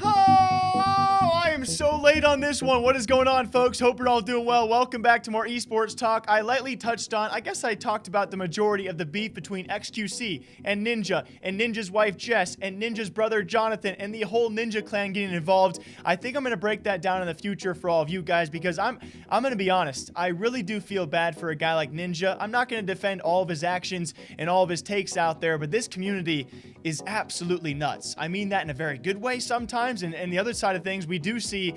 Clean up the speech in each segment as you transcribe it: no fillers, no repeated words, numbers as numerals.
Oh, I am so late on this one. What is going on, folks? Hope you're all doing well. Welcome back to more esports talk. I lightly touched on, I guess I talked about the majority of the beef between XQC and Ninja and Ninja's wife Jess and Ninja's brother Jonathan and the whole Ninja clan getting involved. I think I'm going to break that down in the future for all of you guys because I'm going to be honest. I really do feel bad for a guy like Ninja. I'm not going to defend all of his actions and all of his takes out there, but this community is absolutely nuts. I mean that in a very good way sometimes, and the other side of things, we do see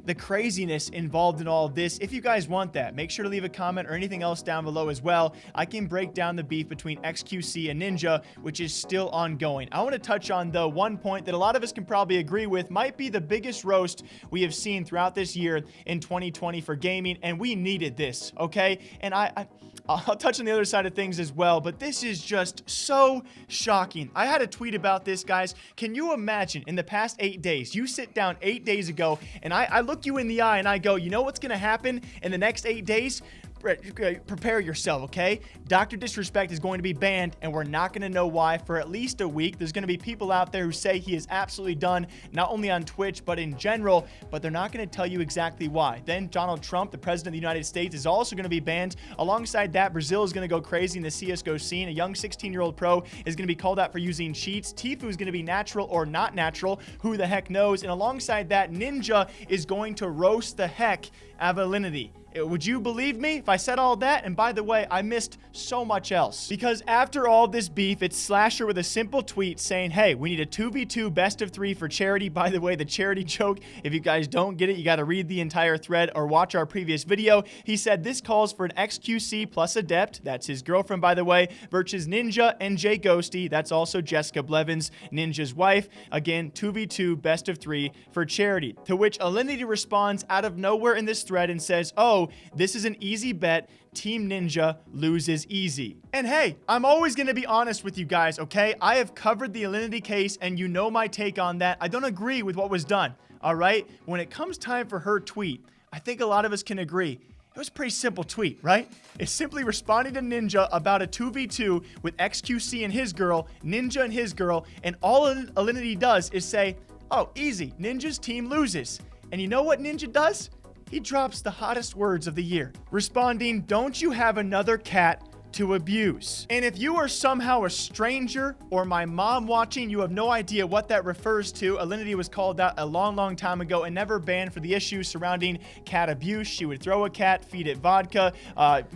the craziness involved in all of this. If you guys want that, make sure to leave a comment or anything else down below as well. I can break down the beef between XQC and Ninja, which is still ongoing. I want to touch on, though, one point that a lot of us can probably agree with might be the biggest roast we have seen throughout this year in 2020 for gaming, and we needed this, okay? And I'll touch on the other side of things as well, but this is just so shocking. I had a tweet about this, guys. Can you imagine in the past 8 days, you sit down 8 days ago, and I look you in the eye and I go, you know what's going to happen in the next 8 days? Prepare yourself, okay? Dr. Disrespect is going to be banned, and we're not going to know why for at least a week. There's going to be people out there who say he is absolutely done, not only on Twitch, but in general, but they're not going to tell you exactly why. Then Donald Trump, the president of the United States, is also going to be banned. Alongside that, Brazil is going to go crazy in the CSGO scene. A young 16-year-old pro is going to be called out for using cheats. Tfue is going to be natural or not natural. Who the heck knows? And alongside that, Ninja is going to roast the heck out of Alinity. Would you believe me if I said all that? And by the way, I missed so much else. Because after all this beef, it's Slasher with a simple tweet saying, hey, we need a 2v2 best of 3 for charity. By the way, the charity joke, if you guys don't get it, you got to read the entire thread or watch our previous video. He said this calls for an XQC plus Adept, that's his girlfriend, by the way, versus Ninja and Jay Ghosty, that's also Jessica Blevins, Ninja's wife. Again, 2v2 best of 3 for charity. To which Alinity responds out of nowhere in this thread and says, oh, this is an easy bet. Team Ninja loses easy. And hey, I'm always going to be honest with you guys, okay? I have covered the Alinity case, and you know my take on that. I don't agree with what was done, all right? When it comes time for her tweet, I think a lot of us can agree. It was a pretty simple tweet, right? It's simply responding to Ninja about a 2v2 with XQC and his girl, Ninja and his girl, and all Alinity does is say, oh, easy, Ninja's team loses. And you know what Ninja does? He drops the hottest words of the year, responding, don't you have another cat to abuse? And if you are somehow a stranger or my mom watching, you have no idea what that refers to. Alinity was called out a long time ago and never banned for the issues surrounding cat abuse. She would throw a cat, feed it vodka,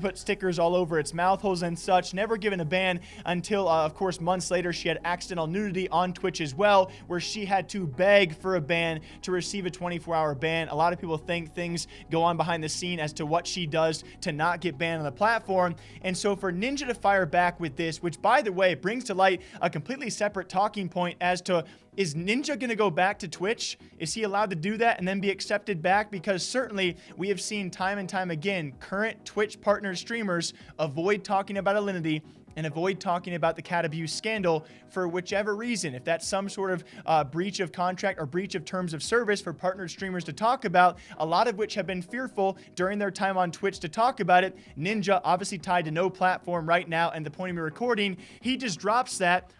put stickers all over its mouth holes and such. Never given a ban until, of course, months later, she had accidental nudity on Twitch as well, where she had to beg for a ban to receive a 24-hour ban. A lot of people think things go on behind the scene as to what she does to not get banned on the platform. And so for Ninja to fire back with this, which by the way brings to light a completely separate talking point as to, is Ninja going to go back to Twitch? Is he allowed to do that and then be accepted back? Because certainly we have seen time and time again current Twitch partner streamers avoid talking about Alinity and avoid talking about the cat abuse scandal for whichever reason. If that's some sort of breach of contract or breach of terms of service for partnered streamers to talk about, a lot of which have been fearful during their time on Twitch to talk about it. Ninja, obviously tied to no platform right now, and the point of me recording, he just drops that.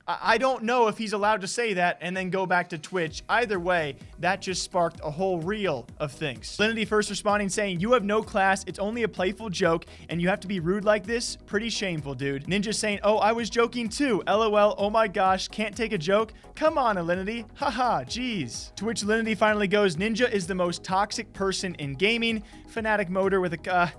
I don't know if he's allowed to say that and then go back to Twitch. Either way, that just sparked a whole reel of things. Alinity first responding saying, you have no class, it's only a playful joke, and you have to be rude like this? Pretty shameful, dude. Ninja saying, oh, I was joking too. LOL, oh my gosh, can't take a joke? Come on, Alinity. Haha, jeez. To which Alinity finally goes, Ninja is the most toxic person in gaming. Fanatic Motor with a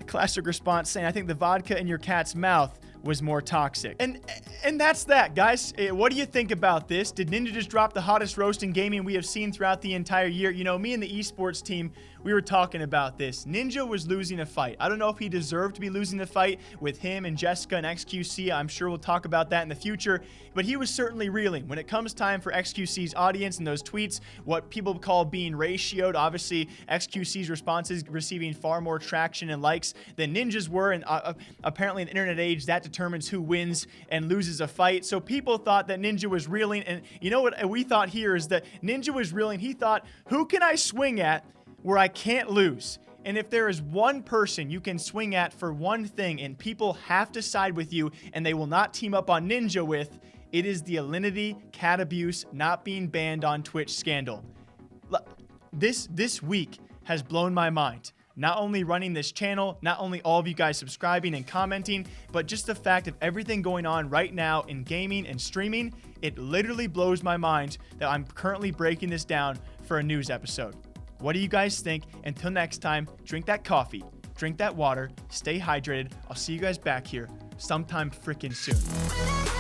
classic response saying, I think the vodka in your cat's mouth was more toxic. And that's that, guys. What do you think about this? Did Ninja just drop the hottest roast in gaming we have seen throughout the entire year? You know, me and the esports team, we were talking about this. Ninja was losing a fight. I don't know if he deserved to be losing the fight with him and Jessica and XQC. I'm sure we'll talk about that in the future, but he was certainly reeling. When it comes time for XQC's audience and those tweets, what people call being ratioed, obviously XQC's responses receiving far more traction and likes than Ninja's were, and apparently in the internet age, that determines who wins and loses a fight. So people thought that Ninja was reeling, and you know what we thought here is that Ninja was reeling. He thought, who can I swing at where I can't lose? And if there is one person you can swing at for one thing and people have to side with you and they will not team up on Ninja with, It is the Alinity cat abuse not being banned on Twitch scandal. This week has blown my mind. Not only running this channel, not only all of you guys subscribing and commenting, but just the fact of everything going on right now in gaming and streaming. It literally blows my mind that I'm currently breaking this down for a news episode. What do you guys think? Until next time, drink that coffee, drink that water, stay hydrated. I'll see you guys back here sometime freaking soon.